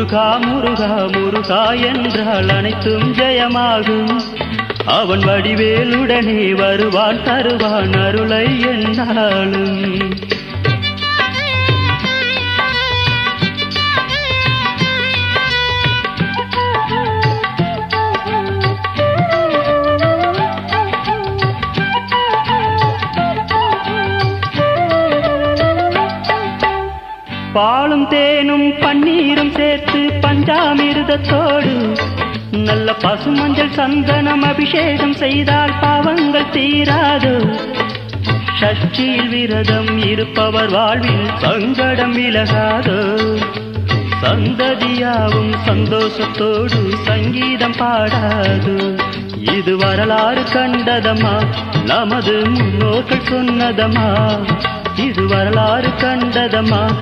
முருகா முருகா முருகா என்றால் அனைத்தும் ஜெயமாகும். அவன் வடிவேலுடனே வருவான் தருவான் அருளை என்னாலும். பாலும் தேனும் பன்னீரும் சேர்த்து பஞ்சாமிர்தத்தோடு நல்ல பசுமஞ்சள் சந்தனம் அபிஷேகம் செய்தால் பாவங்கள் தீராது. ஷஷ்டியில் விரதம் இருப்பவர் வாழ்வில் சங்கடம் விலகாது. சந்ததியாவும் சந்தோஷத்தோடு சங்கீதம் பாடாது. இது வரலாறு கண்டதம்மா, நமது முன்னோர்கள் சொன்னதம்மா. இது வரலாறு கண்டதம்மா,